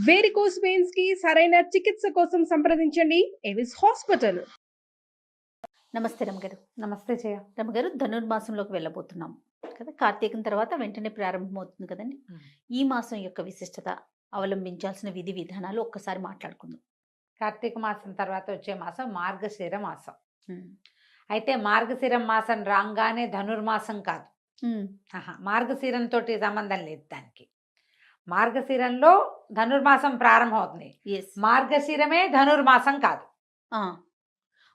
Varicose veins కి సరైన చికిత్స కోసం సంప్రదించండి ఎవిస్ హాస్పిటల్. నమస్తే రమగారు. నమస్తే జయ. రమగారు, ధనుర్మాసంలోకి వెళ్ళబోతున్నాం కదా. కార్తీకం తర్వాత వెంటనే ప్రారంభమవుతుంది కదండి. ఈ మాసం యొక్క విశిష్టత, అవలంబించాల్సిన విధి విధానాలు ఒక్కసారి మాట్లాడుకుందాం. కార్తీక మాసం తర్వాత వచ్చే మాసం మార్గశిర మాసం. అయితే మార్గశిర మాసం రాగానే ధనుర్మాసం కాదు. మార్గశిరంతో సంబంధం లేదు దానికి. మార్గశిరంలో ధనుర్మాసం ప్రారంభం అవుతుంది. మార్గశిరమే ధనుర్మాసం కాదు.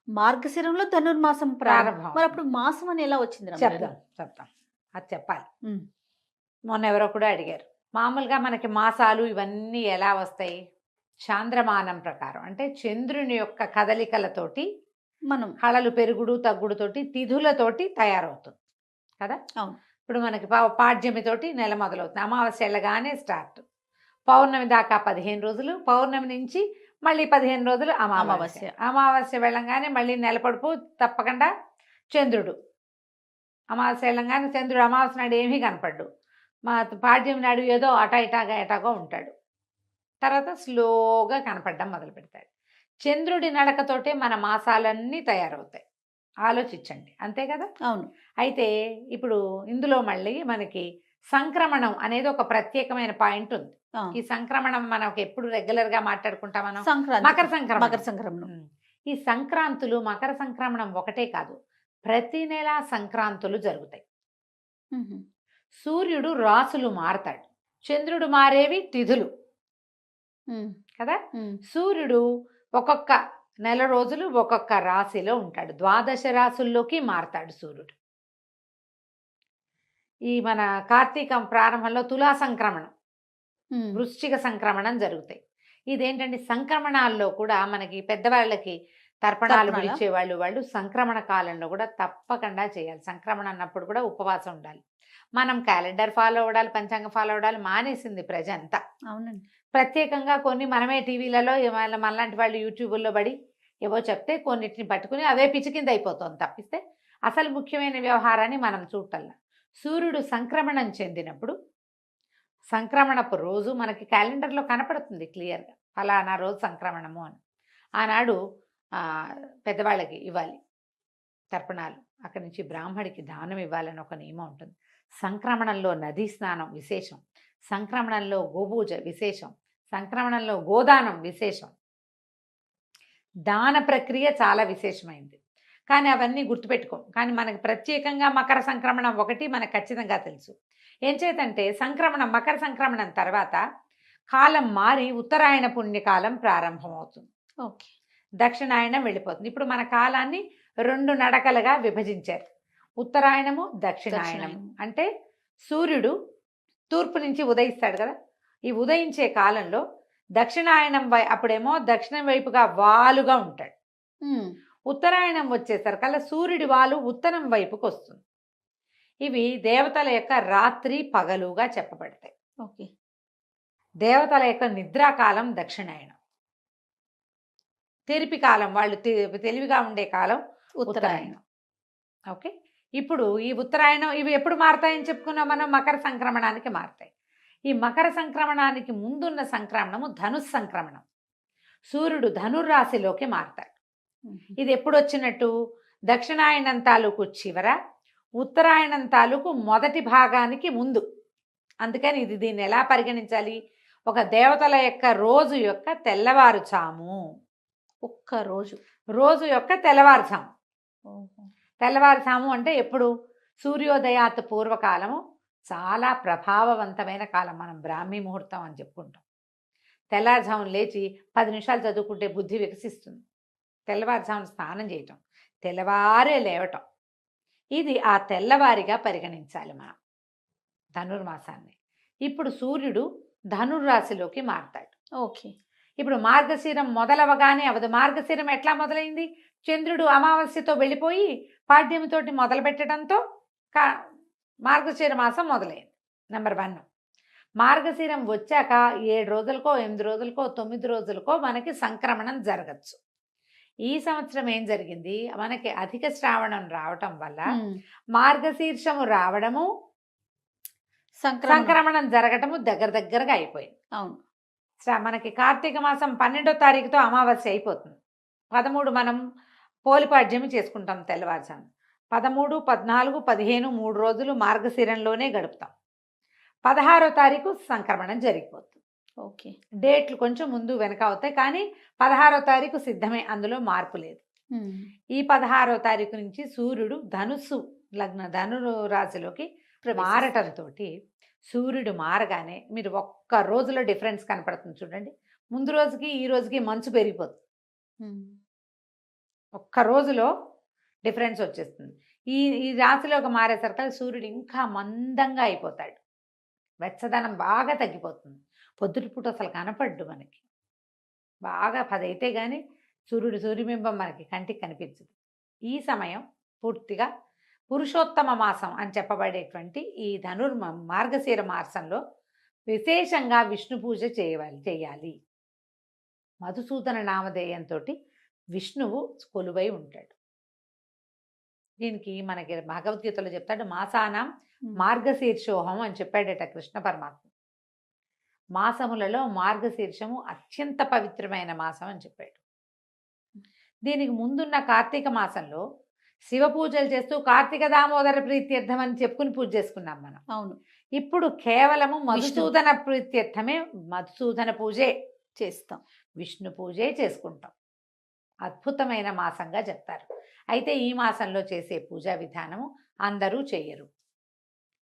మార్గశిరంలో ధనుర్మాసం ప్రారంభం. మరి అప్పుడు మాసం అని ఎలా వచ్చింది? చెప్దాం అది చెప్పాలి. మొన్న ఎవరో కూడా అడిగారు, మామూలుగా మనకి మాసాలు ఇవన్నీ ఎలా వస్తాయి? చాంద్రమానం ప్రకారం, అంటే చంద్రుని యొక్క కదలికలతోటి మనం హళలు పెరుగుడు తగ్గుడుతోటి తిథులతోటి తయారవుతుంది కదా. అవును. ఇప్పుడు మనకి పాడ్యమితోటి నెల మొదలవుతుంది. అమావాస్య వెళ్ళగానే స్టార్ట్. పౌర్ణమి దాకా 15 రోజులు, పౌర్ణమి నుంచి మళ్ళీ 15 రోజులు అమావాస్య. అమావాస్య వెళ్ళంగానే మళ్ళీ నెలపడుపు తప్పకుండా చంద్రుడు. అమావాస్య వెళ్ళంగానే చంద్రుడు అమావాస్య నాడు ఏమీ కనపడ్డు. మా పాడ్యం నాడు ఏదో ఎటాగో ఉంటాడు. తర్వాత స్లోగా కనపడడం మొదలు పెడతాడు. చంద్రుడి నడకతోటే మన మాసాలన్నీ తయారవుతాయి. ఆలోచించండి, అంతే కదా. అవును. అయితే ఇప్పుడు ఇందులో మళ్ళీ మనకి సంక్రమణం అనేది ఒక ప్రత్యేకమైన పాయింట్ ఉంది. ఈ సంక్రమణం మనకు ఎప్పుడు రెగ్యులర్ గా మాట్లాడుకుంటాం మనం. మకర సంక్రమణం. ఈ సంక్రాంతులు, మకర సంక్రమణం ఒకటే కాదు, ప్రతి నెల సంక్రాంతులు జరుగుతాయి. సూర్యుడు రాసులు మారతాడు, చంద్రుడు మారేవి తిథులు కదా. సూర్యుడు ఒక్కొక్క నెల రోజులు ఒక్కొక్క రాశిలో ఉంటాడు. 12 రాశుల్లోకి మారతాడు సూర్యుడు. ఈ మన కార్తీకం ప్రారంభంలో తులా సంక్రమణం, వృశ్చిక సంక్రమణం జరుగుతాయి. ఇదేంటంటే సంక్రమణాల్లో కూడా మనకి పెద్దవాళ్ళకి తర్పణాలు పిలిచే వాళ్ళు సంక్రమణ కాలంలో కూడా తప్పకుండా చేయాలి. సంక్రమణ అన్నప్పుడు కూడా ఉపవాసం ఉండాలి. మనం క్యాలెండర్ ఫాలో అవ్వడాలి, పంచాంగం ఫాలో అవ్వడాలి మానేసింది ప్రజ అంతా. అవునండి. ప్రత్యేకంగా కొన్ని మనమే టీవీలలో మనలాంటి వాళ్ళు యూట్యూబుల్లో పడి ఏవో చెప్తే కొన్నిటిని పట్టుకుని అవే పిచ్చికింద అయిపోతుంది తప్పిస్తే అసలు ముఖ్యమైన వ్యవహారాన్ని మనం చూడటల్లా. సూర్యుడు సంక్రమణం చెందినప్పుడు సంక్రమణపు రోజు మనకి క్యాలెండర్లో కనపడుతుంది క్లియర్గా, ఫలానా రోజు సంక్రమణము అని. ఆనాడు పెద్దవాళ్ళకి ఇవ్వాలి తర్పణాలు, అక్కడి నుంచి బ్రాహ్మడికి దానం ఇవ్వాలని ఒక నియమం ఉంటుంది. సంక్రమణంలో నదీ స్నానం విశేషం, సంక్రమణంలో గోపూజ విశేషం, సంక్రమణంలో గోదానం విశేషం. దాన ప్రక్రియ చాలా విశేషమైంది. కానీ అవన్నీ గుర్తుపెట్టుకోం. కానీ మనకి ప్రత్యేకంగా మకర సంక్రమణం ఒకటి మనకు ఖచ్చితంగా తెలుసు. ఏం చేతంటే సంక్రమణం, మకర సంక్రమణం తర్వాత కాలం మారి ఉత్తరాయణ పుణ్యకాలం ప్రారంభమవుతుంది. ఓకే. దక్షిణాయనం వెళ్ళిపోతుంది. ఇప్పుడు మన కాలాన్ని 2 నడకలుగా విభజించారు, ఉత్తరాయణము దక్షిణాయనము. అంటే సూర్యుడు తూర్పు నుంచి ఉదయిస్తాడు కదా. ఈ ఉదయించే కాలంలో దక్షిణాయనం అప్పుడేమో దక్షిణం వైపుగా వాలుగా ఉంటాడు. ఉత్తరాయణం వచ్చేసరికల్లా సూర్యుడి వాలు ఉత్తరం వైపుకి వస్తుంది. ఇవి దేవతల యొక్క రాత్రి పగలుగా చెప్పబడతాయి. ఓకే. దేవతల యొక్క నిద్రాకాలం దక్షిణాయనం, తెరిపి కాలం, వాళ్ళు తెలివిగా ఉండే కాలం ఉత్తరాయణం. ఓకే. ఇప్పుడు ఈ ఉత్తరాయణం ఇవి ఎప్పుడు మారతాయని చెప్పుకున్నాం మనం, మకర సంక్రమణానికి మారతాయి. ఈ మకర సంక్రమణానికి ముందున్న సంక్రమణము ధనుస్ సంక్రమణం. సూర్యుడు ధనుర్రాశిలోకి మారతాడు. ఇది ఎప్పుడు వచ్చినట్టు, దక్షిణాయనం తాలూకు చివర, ఉత్తరాయణం తాలూకు మొదటి భాగానికి ముందు. అందుకని దీన్ని ఎలా పరిగణించాలి, ఒక దేవతల యొక్క రోజు యొక్క తెల్లవారుజాము. ఒక్క రోజు యొక్క తెల్లవారుజాము. తెల్లవారుజాము అంటే ఎప్పుడు, సూర్యోదయాత్ పూర్వకాలము చాలా ప్రభావవంతమైన కాలం. మనం బ్రాహ్మీ ముహూర్తం అని చెప్పుకుంటాం. తెల్లవారుజామున లేచి 10 నిమిషాలు చదువుకుంటే బుద్ధి వికసిస్తుంది. తెల్లవారుజామున స్నానం చేయటం, తెల్లవారే లేవటం, ఇది ఆ తెల్లవారిగా పరిగణించాలి మనం ధనుర్మాసాన్ని. ఇప్పుడు సూర్యుడు ధనుర్రాశిలోకి మారతాడు. ఓకే. ఇప్పుడు మార్గశిరం మొదలవగానే అవదు. మార్గశిరం ఎట్లా మొదలైంది, చంద్రుడు అమావాస్యతో వెళ్ళిపోయి పాడ్యమితోటి మొదలు పెట్టడంతో మార్గశిర మాసం మొదలైంది. నెంబర్ 1. మార్గశిరం వచ్చాక 7 రోజులకో 8 రోజులకో 9 రోజులకో మనకి సంక్రమణం జరగచ్చు. ఈ సంవత్సరం ఏం జరిగింది, మనకి అధిక శ్రావణం రావటం వల్ల మార్గశీర్షము రావడము సంక్రమణం జరగటము దగ్గరగా అయిపోయింది. అవును. మనకి కార్తీక మాసం 12వ తారీఖుతో అమావాస్య అయిపోతుంది. 13 మనం పోలిపాడ్యమి చేసుకుంటాం తెల్లవారుజాము. 13, 14, 15 3 రోజులు మార్గశిరంలోనే గడుపుతాం. 16వ తారీఖు సంక్రమణం జరిగిపోతుంది. ఓకే. డేట్లు కొంచెం ముందు వెనక అవుతాయి, కానీ 16వ తారీఖు సిద్ధమే, అందులో మార్పు లేదు. ఈ 16వ తారీఖు నుంచి సూర్యుడు ధనుస్సు ధను రాశిలోకి మారటంతో సూర్యుడు మారగానే మీరు ఒక్క రోజులో డిఫరెన్స్ కనపడుతుంది చూడండి. ముందు రోజుకి ఈ రోజుకి మంచు పెరిగిపోతుంది. ఒక్క రోజులో డిఫరెన్స్ వచ్చేస్తుంది. ఈ రాశిలోకి మారేసరికి సూర్యుడు ఇంకా మందంగా అయిపోతాడు. వెచ్చదనం బాగా తగ్గిపోతుంది. పొద్దుటిపూట అసలు కనపడ్డు మనకి. బాగా 10 అయితే కానీ సూర్యబింబం మనకి కంటికి కనిపించదు. ఈ సమయం పూర్తిగా పురుషోత్తమ మాసం అని చెప్పబడేటువంటి ఈ మార్గశిర మాసంలో విశేషంగా విష్ణు పూజ చేయాలి. మధుసూదన నామధేయంతో విష్ణువు కొలువై ఉంటాడు. దీనికి మనకి భగవద్గీతలో చెప్తాడు, మాసానాం మార్గశీర్షోహం అని చెప్పాడట కృష్ణ పరమాత్మ. మాసములలో మార్గశీర్షము అత్యంత పవిత్రమైన మాసం అని చెప్పాడు. దీనికి ముందున్న కార్తీక మాసంలో శివ పూజలు చేస్తూ కార్తీక దామోదర ప్రీత్యర్థం అని చెప్పుకుని పూజ చేసుకున్నాం మనం. అవును. ఇప్పుడు కేవలము మధుసూదన ప్రీత్యర్థమే, మధుసూదన పూజే చేస్తాం, విష్ణు పూజే చేసుకుంటాం. అద్భుతమైన మాసంగా చెప్తారు. అయితే ఈ మాసంలో చేసే పూజా విధానము అందరూ చేయరు.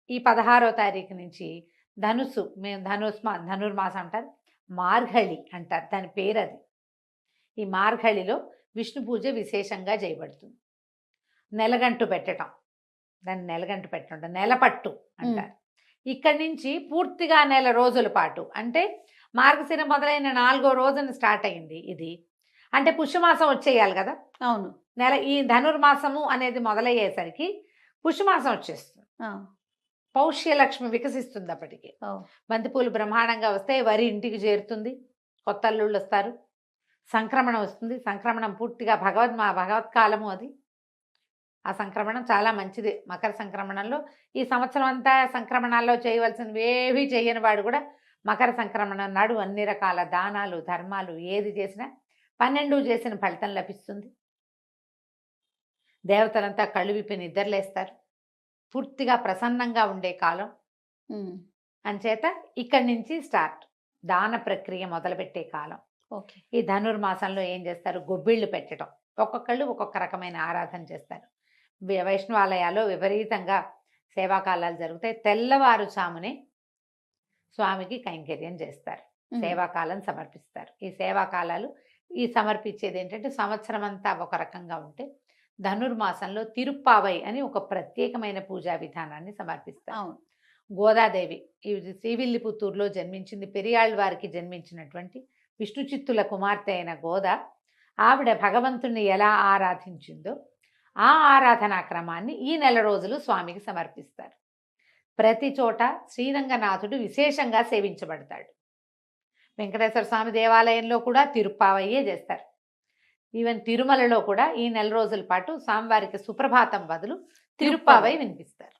ఈ 16వ తారీఖు నుంచి మేము ధనుర్మాసం అంటారు, మార్గళి అంటారు, దాని పేరు అది. ఈ మార్గళిలో విష్ణు పూజ విశేషంగా చేయబడుతుంది. నెలగంటు పెట్టడం, దాన్ని నెలగంటు పెట్టడం, నెలపట్టు అంటారు. ఇక్కడి నుంచి పూర్తిగా నెల రోజుల పాటు, అంటే మార్గశిర మొదలైన 4వ రోజున స్టార్ట్ అయింది ఇది. అంటే పుష్యమాసం వచ్చేయాలి కదా. అవును. ఈ ధనుర్మాసము అనేది మొదలయ్యేసరికి పుష్యమాసం వచ్చేస్తుంది. పౌష్యలక్ష్మి వికసిస్తుంది. అప్పటికి బంతిపూలు బ్రహ్మాండంగా వస్తాయి, వరి ఇంటికి చేరుతుంది, కొత్త అల్లుళ్ళు వస్తారు, సంక్రమణం వస్తుంది. సంక్రమణం పూర్తిగా భగవత్కాలము అది. ఆ సంక్రమణం చాలా మంచిది. మకర సంక్రమణంలో ఈ సంవత్సరం అంతా సంక్రమణాల్లో చేయవలసినవి ఏవి చేయని వాడు కూడా మకర సంక్రమణం నాడు అన్ని రకాల దానాలు ధర్మాలు ఏది చేసినా 12 చేసిన ఫలితం లభిస్తుంది. దేవతలంతా కళ్ళు విప్పి నిద్రలేస్తారు. పూర్తిగా ప్రసన్నంగా ఉండే కాలం. అంచేత ఇక్కడి నుంచి స్టార్ట్ దాన ప్రక్రియ మొదలుపెట్టే కాలం. ఓకే. ఈ ధనుర్మాసంలో ఏం చేస్తారు, గొబ్బిళ్ళు పెట్టడం. ఒక్కొక్కళ్ళు ఒక్కొక్క రకమైన ఆరాధన చేస్తారు. వైష్ణవాలయాల్లో విపరీతంగా సేవాకాలాలు జరుగుతాయి. తెల్లవారుజామునే స్వామికి కైంకర్యం చేస్తారు, సేవాకాలం సమర్పిస్తారు. ఈ సేవాకాలాలు సమర్పించేది ఏంటంటే సంవత్సరం అంతా ఒక రకంగా ఉంటే ధనుర్మాసంలో తిరుప్పావై అని ఒక ప్రత్యేకమైన పూజా విధానాన్ని సమర్పిస్తారు. గోదాదేవి ఈ శ్రీవిల్లిపుత్తూరులో జన్మించింది. పెరియాళ్ళవారికి జన్మించినటువంటి విష్ణు చిత్తుల కుమార్తె అయిన గోద, ఆవిడ భగవంతుణ్ణి ఎలా ఆరాధించిందో ఆ ఆరాధనా క్రమాన్ని ఈ నెల రోజులు స్వామికి సమర్పిస్తారు. ప్రతి చోట శ్రీరంగనాథుడు విశేషంగా సేవించబడతాడు. వెంకటేశ్వర స్వామి దేవాలయంలో కూడా తిరుప్పావయ్యే చేస్తారు. ఈవెన్ తిరుమలలో కూడా ఈ నెల రోజుల పాటు స్వామివారికి సుప్రభాతం బదులు తిరుప్పావై వినిపిస్తారు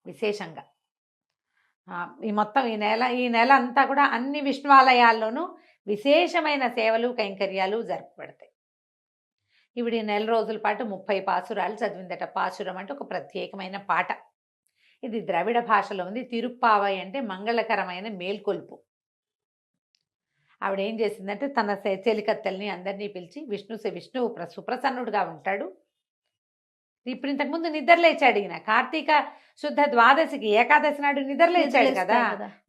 విశేషంగా. ఈ నెల అంతా కూడా అన్ని విష్ణువాలయాల్లోనూ విశేషమైన సేవలు కైంకర్యాలు జరపబడతాయి. ఈవిడ ఈ నెల రోజుల పాటు 30 పాసురాలు చదివిందట. పాసురం అంటే ఒక ప్రత్యేకమైన పాట. ఇది ద్రవిడ భాషలో ఉంది. తిరుప్పావై అంటే మంగళకరమైన మేల్కొల్పు. ఆవిడ ఏం చేసిందంటే తన చెలికత్తెల్ని అందరినీ పిలిచి విష్ణువు సుప్రసన్నుడుగా ఉంటాడు. ఇప్పుడు ఇంతకుముందు నిద్రలేచాడు ఈయన. కార్తీక శుద్ధ ద్వాదశికి ఏకాదశి నాడు నిద్రలేచాడు కదా.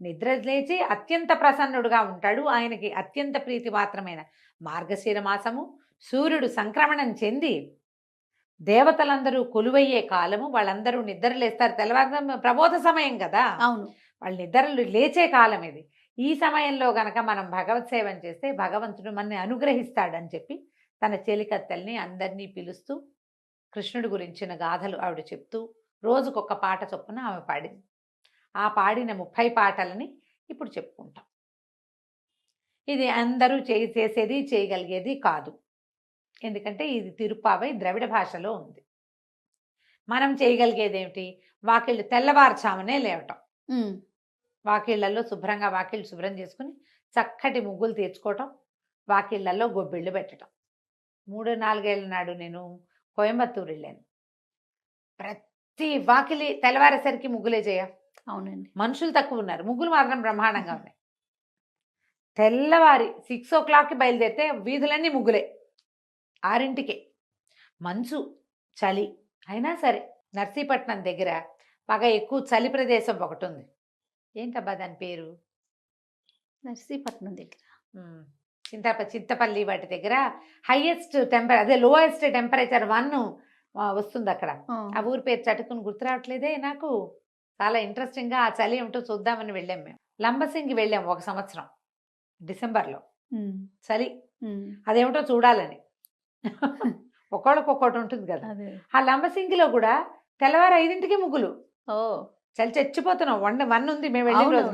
నిద్రలేచి అత్యంత ప్రసన్నుడుగా ఉంటాడు. ఆయనకి అత్యంత ప్రీతిపాత్రమైన మార్గశిర మాసము, సూర్యుడు సంక్రమణం చెంది దేవతలందరూ కొలువయ్యే కాలము. వాళ్ళందరూ నిద్రలేస్తారు. తెల్లవారుజాము ప్రబోధ సమయం కదా. అవును. వాళ్ళు నిద్రలు లేచే కాలం ఇది. ఈ సమయంలో గనక మనం భగవత్ సేవం చేస్తే భగవంతుడు మనని అనుగ్రహిస్తాడని చెప్పి తన చెలికత్తెల్ని అందరినీ పిలుస్తూ కృష్ణుడి గురించిన గాథలు ఆవిడ చెప్తూ రోజుకొక పాట చొప్పున ఆమె పాడింది. ఆ పాడిన 30 పాటలని ఇప్పుడు చెప్పుకుంటాం. ఇది అందరూ చేసేది చేయగలిగేది కాదు. ఎందుకంటే ఇది తిరుప్పావై ద్రవిడ భాషలో ఉంది. మనం చేయగలిగేది ఏమిటి, వాకిళ్ళు తెల్లవారుజామునే లేవటం, వాకిళ్లలో శుభ్రంగా వాకిళ్ళు శుభ్రం చేసుకుని చక్కటి ముగ్గులు తెచ్చుకోవటం, వాకిళ్ళల్లో గొబ్బిళ్ళు పెట్టడం. 3-4 ఏళ్ళ నాడు నేను కోయంబత్తూరు వెళ్ళాను. ప్రతి వాకిలి తెల్లవారేసరికి ముగ్గులే చేయ. అవునండి. మనుషులు తక్కువ ఉన్నారు, ముగ్గులు మాత్రం బ్రహ్మాండంగా ఉన్నాయి. తెల్లవారి 6 o'clockకి బయలుదేరితే వీధులన్నీ ముగ్గులే. 6ంటికే మంచు, చలి అయినా సరే నర్సీపట్నం దగ్గర బాగా ఎక్కువ చలి ప్రదేశం ఒకటి ఉంది. ఏంటబ్బా దాని పేరు? నర్సీపట్నం దగ్గర చింతపల్లి వాటి దగ్గర హైయెస్ట్ లోయెస్ట్ టెంపరేచర్ 1 వస్తుంది అక్కడ. ఆ ఊరి పేరు చటుకుని గుర్తు రావట్లేదే నాకు. చాలా ఇంట్రెస్టింగ్గా ఆ చలి ఏమిటో చూద్దామని వెళ్ళాం మేము. లంబసింగి వెళ్ళాం 1 సంవత్సరం డిసెంబర్లో. చలి అదేమిటో చూడాలని. ఒక్కొక్కటి ఉంటుంది కదా. ఆ లంబసింగిలో కూడా తెల్లవారు 5ంటికి ముగ్గులు. చలి చచ్చిపోతున్నాం. 1 ఉంది మేము వెళ్ళిన రోజు.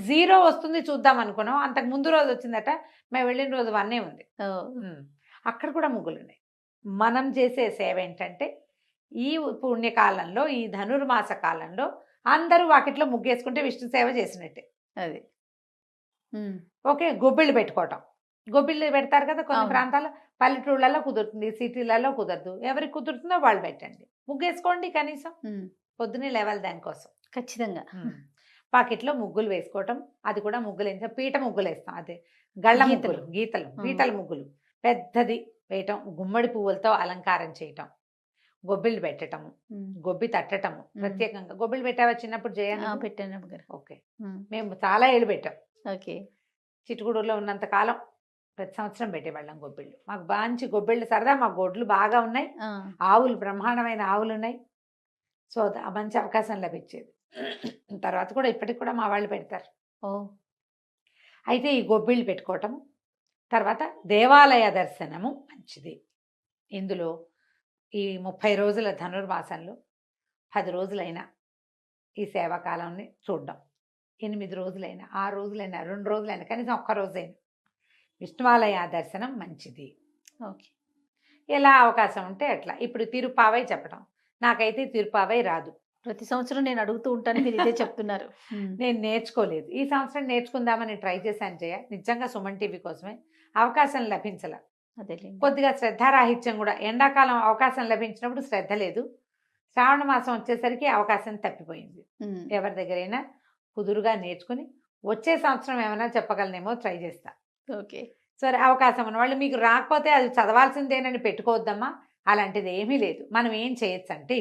0 వస్తుంది చూద్దాం అనుకున్నాం. అంతకు ముందు రోజు వచ్చిందట, మేము వెళ్ళిన రోజు 1 ఉంది. అక్కడ కూడా ముగ్గులు ఉన్నాయి. మనం చేసే సేవ ఏంటంటే ఈ పుణ్యకాలంలో, ఈ ధనుర్మాస కాలంలో అందరూ వాకిట్లో ముగ్గేసుకుంటే విష్ణు సేవ చేసినట్టే. అది ఓకే. గొబ్బిళ్ళు పెట్టుకోవటం. గొబ్బిళ్ళు పెడతారు కదా కొన్ని ప్రాంతాల్లో. పల్లెటూళ్ళలో కుదురుతుంది, సిటీలలో కుదరదు. ఎవరికి కుదురుతుందో వాళ్ళు పెట్టండి. ముగ్గేసుకోండి కనీసం. పొద్దునే లేవాలి దానికోసం. ఖచ్చితంగా పాకెట్లో ముగ్గులు వేసుకోవటం. అది కూడా ముగ్గులు వేస్తాం, పీట ముగ్గులు వేస్తాం. అదే గళ్ళ ముగ్గులు, గీతల ముగ్గులు పెద్దది వేయటం, గుమ్మడి పువ్వులతో అలంకారం చేయటం, గొబ్బిళ్ళు పెట్టటము, గొబ్బి తట్టటము. ప్రత్యేకంగా గొబ్బిళ్ళు పెట్టావా చిన్నప్పుడు? పెట్టాను. ఓకే. మేము చాలా ఏళ్ళు పెట్టాం. ఓకే. చిట్టుగూడూరులో ఉన్నంత కాలం ప్రతి సంవత్సరం పెట్టేవాళ్ళం గొబ్బిళ్ళు. మాకు మంచి గొబ్బిళ్ళు సరదా. మా గొడ్లు బాగా ఉన్నాయి, ఆవులు బ్రహ్మాండమైన ఆవులు ఉన్నాయి. సో మంచి అవకాశం లభించేది. తర్వాత కూడా ఇప్పటికి కూడా మా వాళ్ళు పెడతారు. అయితే ఈ గొబ్బిళ్ళు పెట్టుకోవటం, తర్వాత దేవాలయ దర్శనము మంచిది. ఇందులో ఈ 30 రోజుల ధనుర్మాసంలో 10 రోజులైనా ఈ సేవాకాలాన్ని చూడడం, 8 రోజులైనా, 6 రోజులైనా, 2 రోజులైనా, కనీసం 1 రోజైనా విష్ణువాలయ దర్శనం మంచిది. ఓకే. ఎలా అవకాశం ఉంటే అట్లా. ఇప్పుడు తిరుపావై చెప్పడం, నాకైతే తిరుపావై రాదు. ప్రతి సంవత్సరం నేను అడుగుతూ ఉంటాను, మీరు ఇదే చెప్తున్నారు. నేను నేర్చుకోలేదు. ఈ సంవత్సరం నేర్చుకుందామని ట్రై చేశాను జయ. నిజంగా సుమన్ టీవీ కోసమే. అవకాశం లభించలే. అదే కొద్దిగా శ్రద్ధారాహిత్యం కూడా. ఎండాకాలం అవకాశం లభించినప్పుడు శ్రద్ధ లేదు. శ్రావణ మాసం వచ్చేసరికి అవకాశం తప్పిపోయింది. ఎవరి దగ్గరైనా కుదురుగా నేర్చుకుని వచ్చే సంవత్సరం ఏమైనా చెప్పగలనేమో ట్రై చేస్తా. ఓకే. సరే, అవకాశం ఉన్న వాళ్ళు మీకు రాకపోతే అది చదవాల్సిందేనని పెట్టుకోవద్దమ్మా. అలాంటిది ఏమీ లేదు. మనం ఏం చేయొచ్చు అంటే,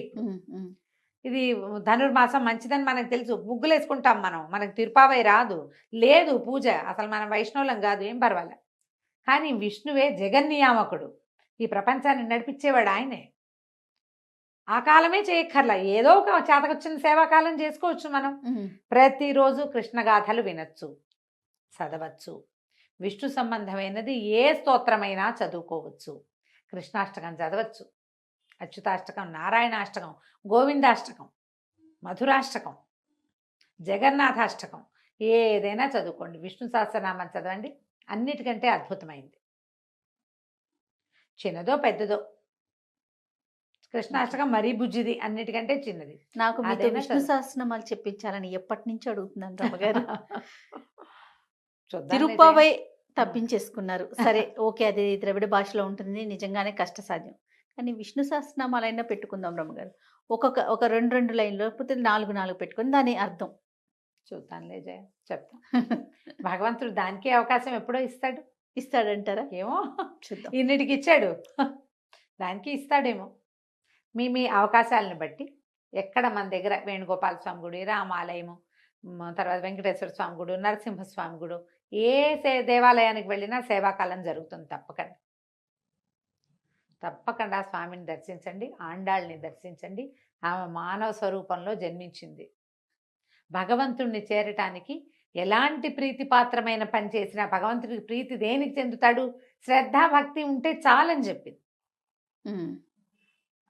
ఇది ధనుర్మాసం మంచిదని మనకు తెలుసు, ముగ్గులు వేసుకుంటాం మనం. మనకు తిరుపావై రాదు, లేదు పూజ, అసలు మనం వైష్ణవులం కాదు, ఏం పర్వాలే. కానీ విష్ణువే జగన్నియామకుడు, ఈ ప్రపంచాన్ని నడిపించేవాడు ఆయనే. ఆ కాలమే చేయక్కర్లా, ఏదో ఒక చేతకొచ్చిన సేవాకాలం చేసుకోవచ్చు మనం. ప్రతిరోజు కృష్ణగాథలు వినొచ్చు, చదవచ్చు. విష్ణు సంబంధమైనది ఏ స్తోత్రమైనా చదువుకోవచ్చు. కృష్ణాష్టకం చదవచ్చు, అచ్యుతాష్టకం, నారాయణాష్టకం, గోవిందాష్టకం, మధురాష్టకం, జగన్నాథాష్టకం, ఏదైనా చదువుకోండి. విష్ణు సహస్రనామం చదవండి, అన్నిటికంటే అద్భుతమైంది. చిన్నదో పెద్దదో, కృష్ణాష్టకం మరీ బుజ్జిది, అన్నిటికంటే చిన్నది. నాకు విష్ణు సహస్రనామాలు చెప్పించాలని ఎప్పటి నుంచి అడుగుతున్నాను రమ్మగారు. తిరుపావై తప్పించేసుకున్నారు. సరే, ఓకే, అది ద్రవిడ భాషలో ఉంటుంది, నిజంగానే కష్టసాధ్యం. కానీ విష్ణు సహస్రనామాలైనా పెట్టుకుందాం రమ్మగారు. ఒక 2 లైన్లు, లేకపోతే 4 పెట్టుకుని దాని అర్థం చూద్దాంలే జయ, చెప్తాం. భగవంతుడు దానికే అవకాశం ఎప్పుడో ఇస్తాడంటారా? ఏమో, చూద్దాం. ఇన్నిటికి ఇచ్చాడు, దానికి ఇస్తాడేమో. మీ అవకాశాలను బట్టి ఎక్కడ మన దగ్గర వేణుగోపాల స్వామి గుడి, రామాలయము, తర్వాత వెంకటేశ్వర స్వామి గుడి, నరసింహస్వామి గుడి, ఏ దేవాలయానికి వెళ్ళినా సేవాకాలం జరుగుతుంది. తప్పకుండా స్వామిని దర్శించండి, ఆండాళ్ళని దర్శించండి. ఆమె మానవ స్వరూపంలో జన్మించింది. భగవంతుణ్ణి చేరటానికి ఎలాంటి ప్రీతిపాత్రమైన పని చేసినా భగవంతుడికి ప్రీతి దేనికి చెందుతాడు? శ్రద్ధ, భక్తి ఉంటే చాలని చెప్పింది.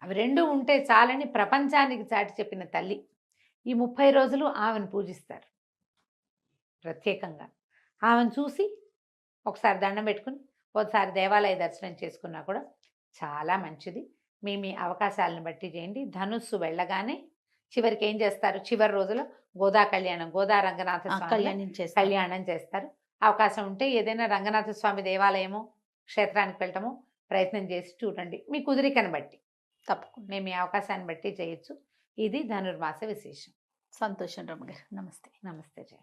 అవి 2 ఉంటే చాలని ప్రపంచానికి చాటి చెప్పిన తల్లి. ఈ 30 రోజులు ఆమెను పూజిస్తారు ప్రత్యేకంగా. ఆమెను చూసి ఒకసారి దండం పెట్టుకుని ఒకసారి దేవాలయ దర్శనం చేసుకున్నా కూడా చాలా మంచిది. మీ అవకాశాలను బట్టి చేయండి. ధనుస్సు వెళ్ళగానే చివరికి ఏం చేస్తారు? చివరి రోజులో గోదా కళ్యాణం, గోదా రంగనాథ స్వామి కళ్యాణం చేస్తారు. అవకాశం ఉంటే ఏదైనా రంగనాథ స్వామి దేవాలయమో క్షేత్రానికి వెళ్ళటమో ప్రయత్నం చేసి చూడండి, మీ కుదిరికను బట్టి. తప్పకుండా. మేము ఈ అవకాశాన్ని బట్టి చేయొచ్చు. ఇది ధనుర్మాస విశేషం. సంతోషం రమ్మగారు. నమస్తే. నమస్తే జయ.